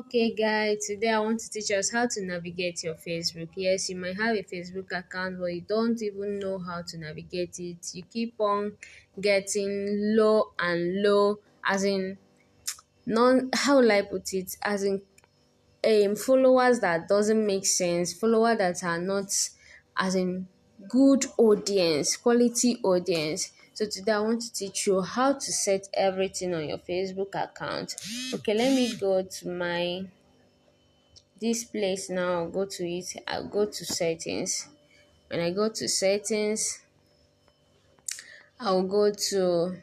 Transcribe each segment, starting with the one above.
Okay, guys, today I want to teach us how to navigate your Facebook. Yes, you might have a Facebook account, but you don't even know how to navigate it. You keep on getting low and low, as in, non, how will I put it? As in, followers that doesn't make sense, followers that are not, as in, good audience, quality audience. So today I want to teach you how to set everything on your Facebook account. Okay, let me go to my this place now. I'll go to it. I'll go to settings. When I go to settings, I'll go to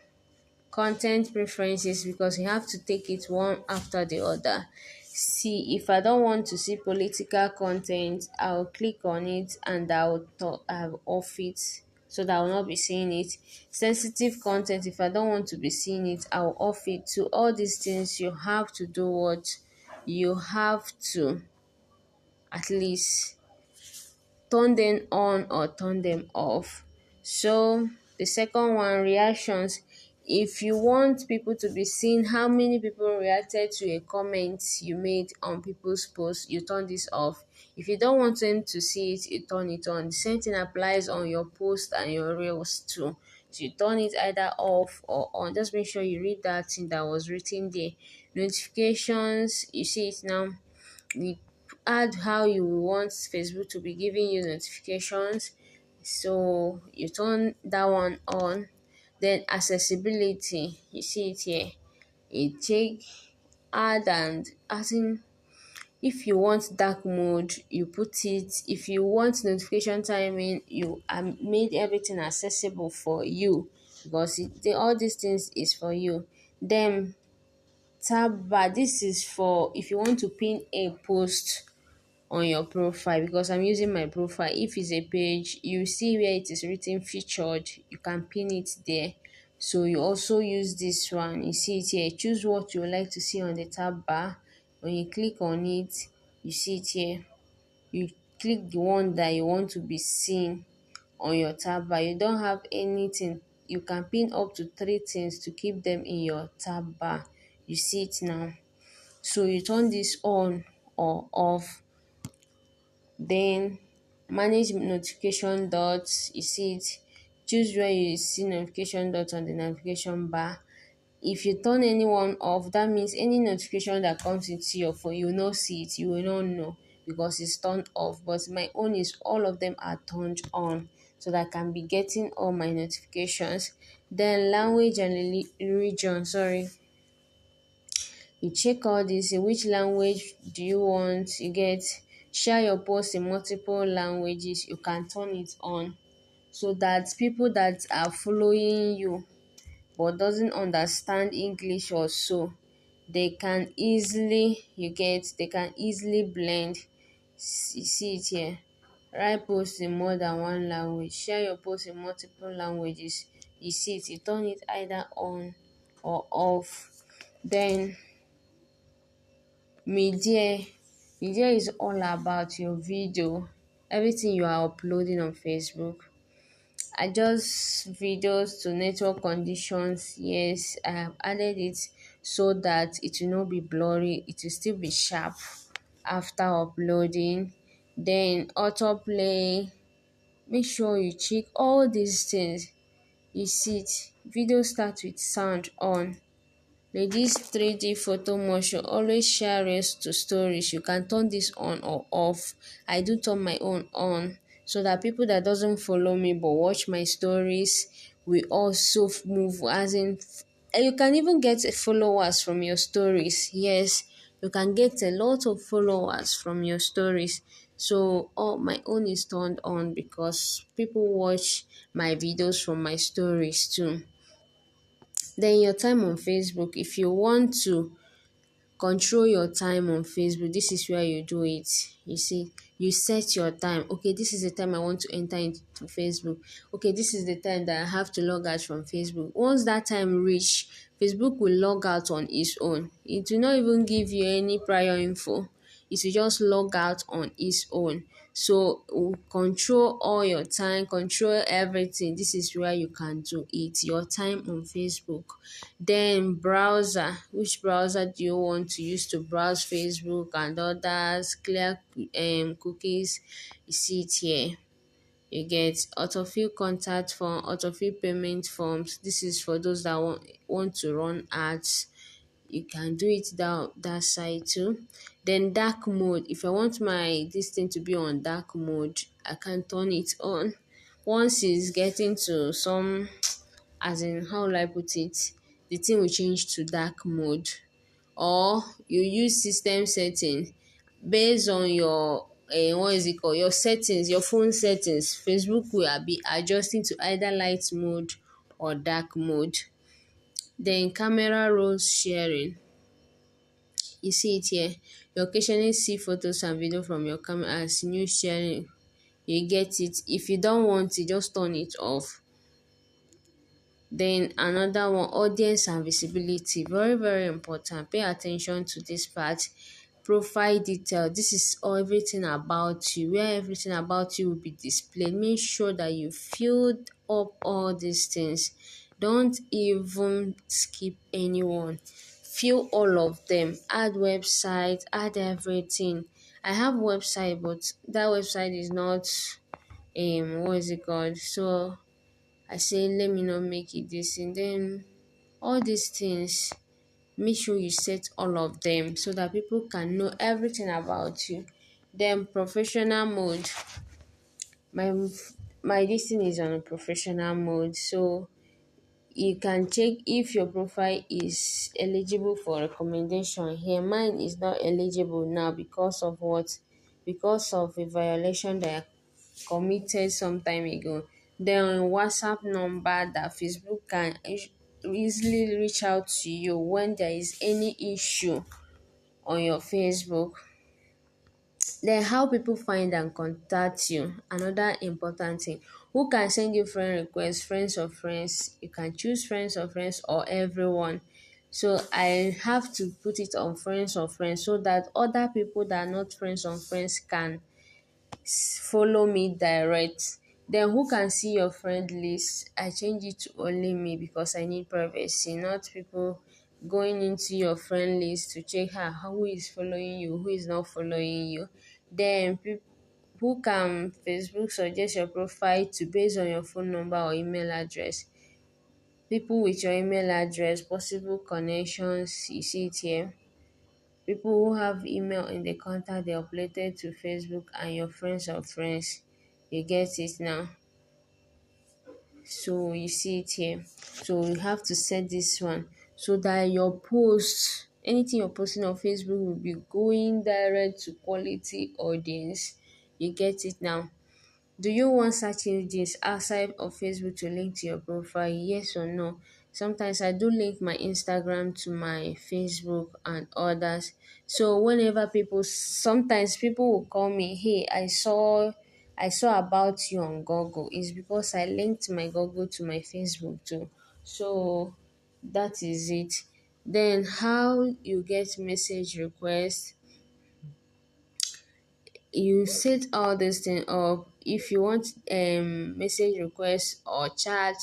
content preferences because you have to take it one after the other. See, if I don't want to see political content, I'll click on it and I'll off it so that I will not be seeing it. Sensitive content, if I don't want to be seeing it, I'll off it. To all these things, you have to do what you have to at least turn them on or turn them off. So the second one, reactions. If you want people to be seeing how many people reacted to a comment you made on people's posts, you turn this off. If you don't want them to see it, you turn it on. The same thing applies on your post and your reels too. So you turn it either off or on. Just make sure you read that thing that was written there. Notifications, you see it now. We add how you want Facebook to be giving you notifications. So you turn that one on. Then accessibility, you see it here. You take add and as in, if you want dark mode, you put it. If you want notification timing, you made everything accessible for you because all these things is for you. Then tab bar, this is for if you want to pin a post on your profile because I'm using my profile. If it's a page, you see where it is written featured, you can pin it there. So you also use this one. You see it here. Choose what you would like to see on the tab bar. When you click on it, you see it here. You click the one that you want to be seen on your tab bar. You don't have anything. You can pin up to 3 things to keep them in your tab bar. You see it now. So you turn this on or off. Then manage notification dots, you see it. Choose where you see notification dots on the navigation bar. If you turn anyone off, that means any notification that comes into your phone, you will not see it, you will not know because it's turned off. But my own is all of them are turned on so that I can be getting all my notifications. Then language and region, sorry, you check all this. Which language do you want? You get share your post in multiple languages. You can turn it on so that people that are following you but doesn't understand English or so, they can easily, they can easily blend. You see it here. Write posts in more than one language. Share your post in multiple languages. You see it. You turn it either on or off. Then media. Media is all about your video, everything you are uploading on Facebook. Adjust videos to network conditions. Yes, I have added it so that it will not be blurry, it will still be sharp after uploading. Then autoplay, make sure you check all these things. You see it, video start with sound on. This 3D photo motion, always share reels to stories. You can turn this on or off. I do turn my own on so that people that doesn't follow me but watch my stories will also move, as in you can even get followers from your stories. Yes, you can get a lot of followers from your stories. So all my own is turned on because people watch my videos from my stories too. Then your time on Facebook, if you want to control your time on Facebook, this is where you do it. You see, you set your time. Okay, this is the time I want to enter into Facebook. Okay, this is the time that I have to log out from Facebook. Once that time reach, Facebook will log out on its own. It will not even give you any prior info. it will just log out on its own. So control all your time, control everything. This is where you can do it. Your time on Facebook. Then browser. Which browser do you want to use to browse Facebook and others? Clear cookies. You see it here. You get autofill contact form, autofill payment forms. This is for those that want to run ads. You can do it that side too. Then dark mode. If I want my this thing to be on dark mode, I can turn it on. Once it's getting to some, as in, how will I put it, the thing will change to dark mode. Or you use system setting based on your what is it called, your settings, your phone settings. Facebook will be adjusting to either light mode or dark mode. Then camera roll sharing. You see it here. You occasionally see photos and video from your camera as new sharing. You get it. If you don't want it, just turn it off. Then another one, audience and visibility. Very, very important. Pay attention to this part. Profile detail. This is everything about you, where everything about you will be displayed. Make sure that you filled up all these things. Don't even skip anyone. Fill all of them. Add website, add everything. I have website, but that website is not what is it called? So I say let me not make it this, and then all these things, make sure you set all of them so that people can know everything about you. Then professional mode. My this thing is on a professional mode, so you can check if your profile is eligible for recommendation here. Mine is not eligible now because of what? Because of a violation that I committed some time ago. Then WhatsApp number that Facebook can easily reach out to you when there is any issue on your Facebook. Then how people find and contact you. Another important thing. Who can send you friend requests, friends of friends? You can choose friends of friends or everyone. So I have to put it on friends of friends so that other people that are not friends of friends can follow me direct. Then who can see your friend list? I change it to only me because I need privacy, not people going into your friend list to check who is following you, who is not following you. Then who can Facebook suggest your profile to based on your phone number or email address. People with your email address, possible connections, you see it here. People who have email in the contact they uploaded to Facebook and your friends of friends. You get it now. So you see it here. So you have to set this one so that your post, anything you're posting on Facebook will be going direct to quality audience. You get it now. Do you want search engines outside of Facebook to link to your profile? Yes or no? Sometimes I do link my Instagram to my Facebook and others. So whenever sometimes people will call me, hey, I saw about you on Google. It's because I linked my Google to my Facebook too. So that is it. Then how you get message requests, you set all this thing up. If you want message requests or chat,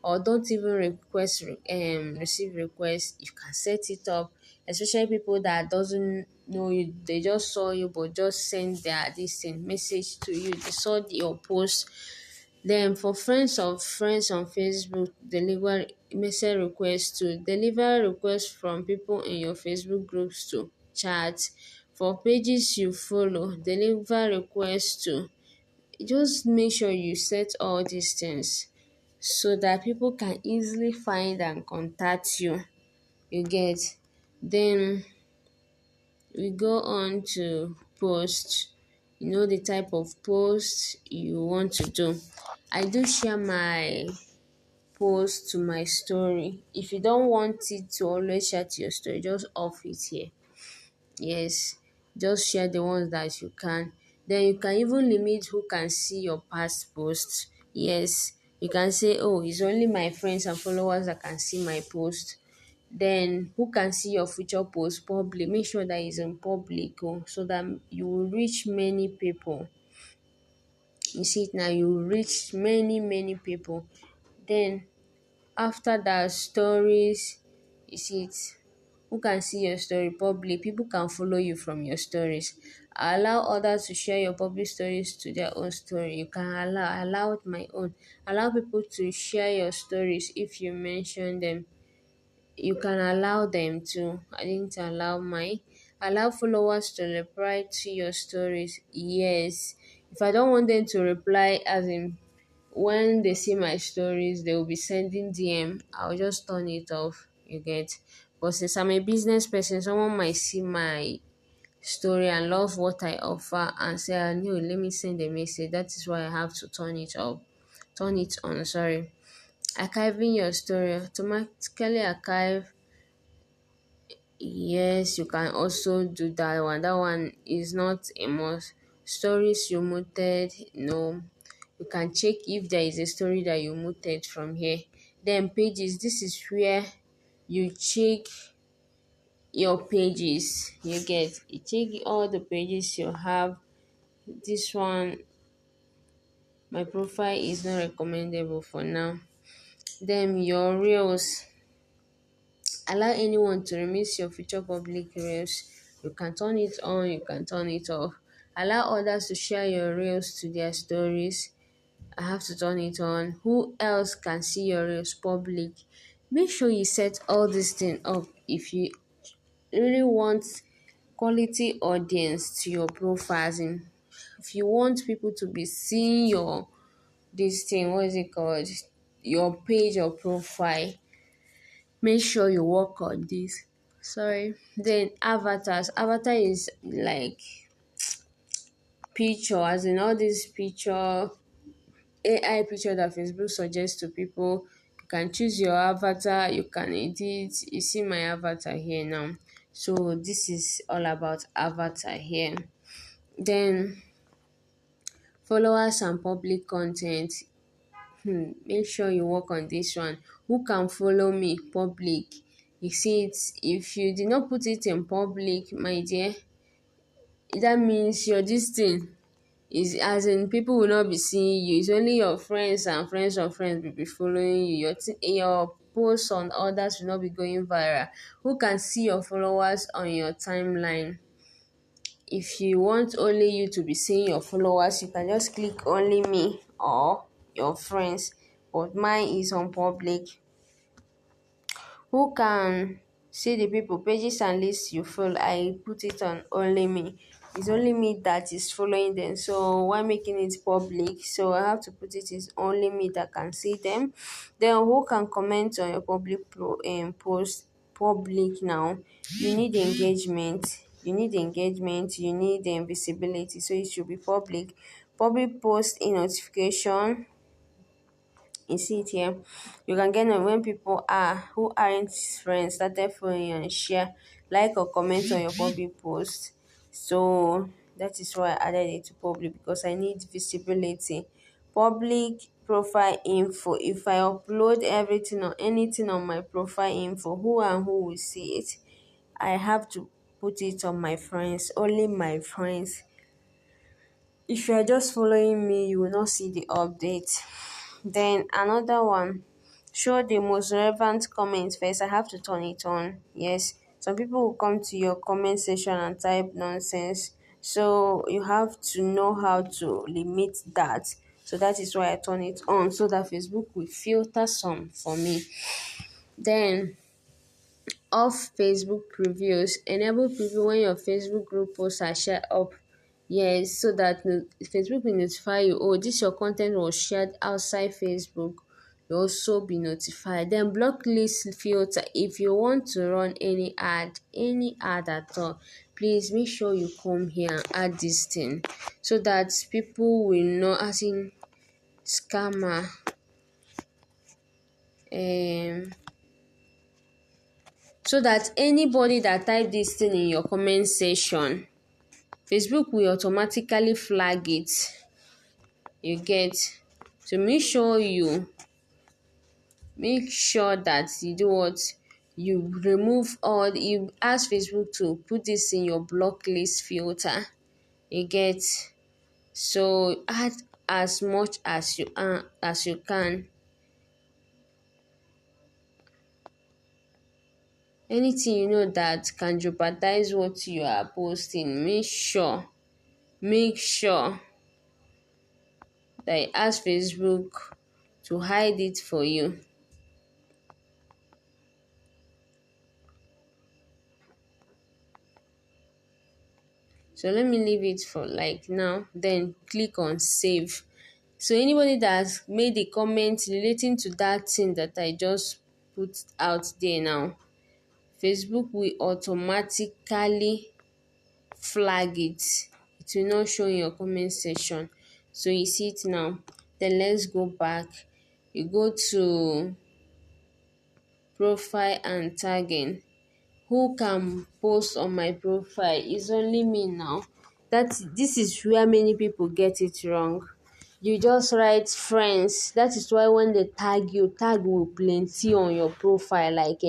or don't even receive requests, you can set it up. Especially people that doesn't know you, they just saw you but just send their this thing message to you, they saw your post. Then for friends of friends on Facebook, deliver message requests to deliver requests from people in your Facebook groups to chat. For pages you follow, deliver requests to. Just make sure you set all these things so that people can easily find and contact you. You get. Then we go on to post. You know the type of post you want to do. I do share my post to my story. If you don't want it to always share to your story, just off it here. Yes, just share the ones that you can. Then you can even limit who can see your past posts. Yes, you can say, oh, it's only my friends and followers that can see my post. Then who can see your future post? Public. Make sure that it's in public, so that you will reach many people. You see it now, you will reach many people. Then after that, stories. You see it. Who can see your story? Public. People can follow you from your stories. Allow others to share your public stories to their own story. You can allow my own. Allow people to share your stories if you mention them. You can allow them to. I didn't allow mine. Allow followers to reply to your stories. Yes. If I don't want them to reply, as in when they see my stories, they will be sending DM. I'll just turn it off. You get. But since I'm a business person, someone might see my story and love what I offer and say, "I know, let me send a message." That is why I have to turn it off. Turn it on. Sorry. Archiving your story. Automatically archive. Yes, you can also do that one. That one is not a must. Stories you muted, no. You can check if there is a story that you muted from here. Then pages, this is where you check your pages. You check all the pages you have. This one, my profile is not recommendable for now. Then your reels. Allow anyone to remix your future public reels. You can turn it on, you can turn it off. Allow others to share your reels to their stories. I have to turn it on. Who else can see your reels? Public. Make sure you set all this thing up if you really want quality audience to your profiles. If you want people to be seeing your this thing, what is it called? Your page or profile, make sure you work on this. Sorry. Then avatars. Avatar is like picture, as in all these picture, AI picture that Facebook suggests to people. You can choose your avatar, you can edit. You see my avatar here now. So this is all about avatar here. Then followers and public content. Make sure you work on this one. Who can follow me? Public. You see it. If you did not put it in public, my dear, that means your this thing is, as in, people will not be seeing you. It's only your friends and friends of friends will be following you. Your posts on others will not be going viral. Who can see your followers on your timeline? If you want only you to be seeing your followers, you can just click only me or your friends. But mine is on public. Who can see the people, pages and lists you follow? I put it on only me. It's only me that is following them. So why making it public? So I have to put it is only me that can see them. Then who can comment on your post? Public now. You need engagement. You need visibility. So it should be public. Public post in notification. You see it here. You can get them when people are who aren't friends started following you and share, like or comment on your public post. So that is why I added it to public, because I need visibility. Public profile info. If I upload everything or anything on my profile info, who and who will see it? I have to put it on my friends, only my friends. If you are just following me, you will not see the update. Then another one, show the most relevant comments first. I have to turn it on. Yes, some people will come to your comment section and type nonsense. So you have to know how to limit that. So that is why I turn it on, so that Facebook will filter some for me. Then off Facebook previews. Enable preview when your Facebook group posts are shared up. Yes, so that Facebook will notify you, oh, this your content was shared outside Facebook. You also be notified. Then block list filter. If you want to run any ad at all, please make sure you come here and add this thing, so that people will know, as in scammer. So that anybody that type this thing in your comment section, Facebook will automatically flag it. You get. So make sure that you do what? you remove, or you ask Facebook to put this in your block list filter. You get? So add as much as you can. Anything you know that can jeopardize what you are posting, make sure that you ask Facebook to hide it for you. So let me leave it for like now, then click on save. So anybody that has made a comment relating to that thing that I just put out there now, Facebook will automatically flag it. It will not show in your comment section. So you see it now. Then let's go back. You go to profile and tagging. Who can post on my profile? It's only me now. This is where many people get it wrong. You just write friends. That is why when they tag you, tag will plenty on your profile. Like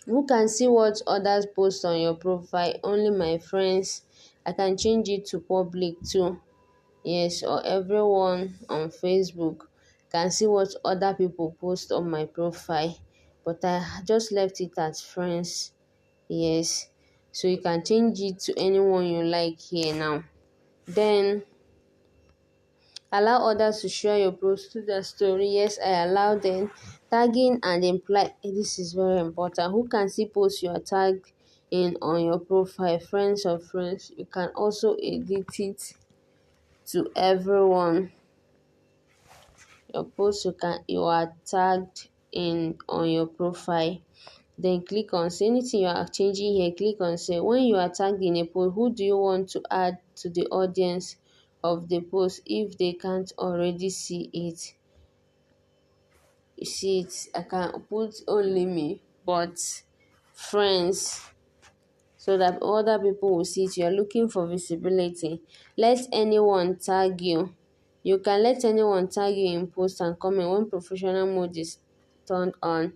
who can see what others post on your profile? Only my friends. I can change it to public too. Yes, or everyone on Facebook can see what other people post on my profile. But I just left it as friends. Yes. So you can change it to anyone you like here now. Then allow others to share your post to their story. Yes, I allow them. Tagging and imply. This is very important. Who can see posts you are tagged in on your profile? Friends or friends. You can also edit it to everyone. Your post you are tagged in on your profile. Then click on say anything you are changing here. Click on say when you are tagged in a post, who do you want to add to the audience of the post if they can't already see it? You see it, I can put only me, but friends, so that other people will see it. You are looking for visibility. Let anyone tag you. You can let anyone tag you in post and comment when professional mode is turned on.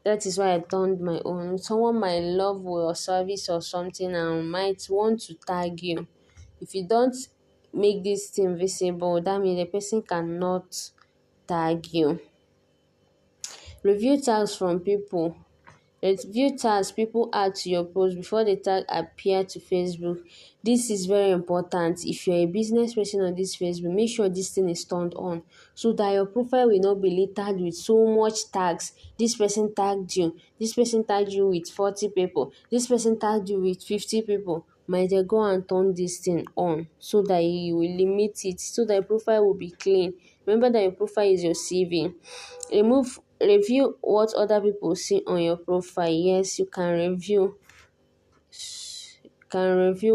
That is why I turned my own. Someone might love your service or something and might want to tag you. If you don't make this thing visible, that means the person cannot tag you. Review tags from people. Review tags people add to your post before the tag appear to Facebook. This is very important. If you're a business person on this Facebook, make sure this thing is turned on so that your profile will not be littered with so much tags. This person tagged you. This person tagged you with 40 people. This person tagged you with 50 people. Might they go and turn this thing on so that you will limit it, so that your profile will be clean. Remember that your profile is your CV. Review what other people see on your profile. Yes, you can review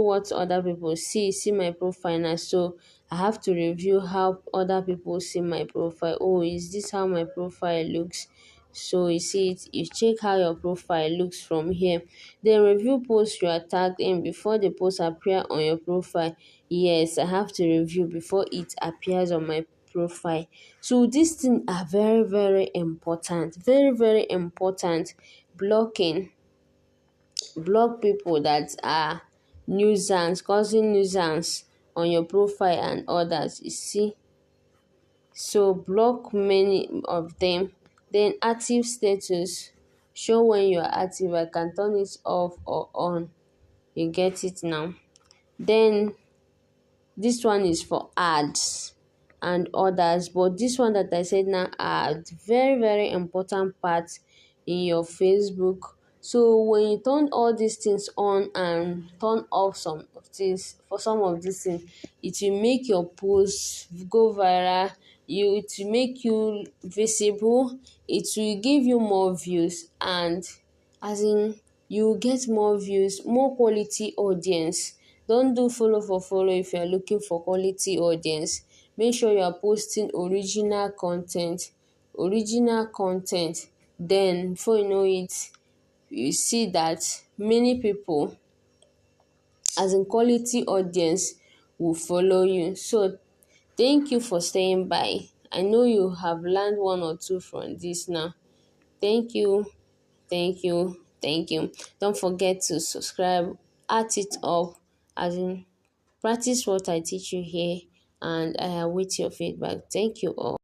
what other people see my profile now. So I have to review how other people see my profile. Oh, is this how my profile looks? So you see it, you check how your profile looks from here. Then review posts you are tagged in before the post appear on your profile. Yes, I have to review before it appears on my profile. So these things are very, very important. Very, very important. Block people that are nuisance, causing nuisance on your profile and others. You see, so block many of them. Then active status, show when you are active. I can turn it off or on. You get it now. Then this one is for ads and others, but this one that I said now are very, very important parts in your Facebook. So when you turn all these things on and turn off some of things, for some of these things, it will make your post go viral. It will make you visible. It will give you more views, and as in you get more views, more quality audience. Don't do follow for follow if you are looking for quality audience. Make sure you are posting original content. Then before you know it, you see that many people, as in quality audience, will follow you. So thank you for staying by. I know you have learned one or two from this now. Thank you. Thank you. Thank you. Don't forget to subscribe, at it up, as in practice what I teach you here, and I await your feedback. Thank you all.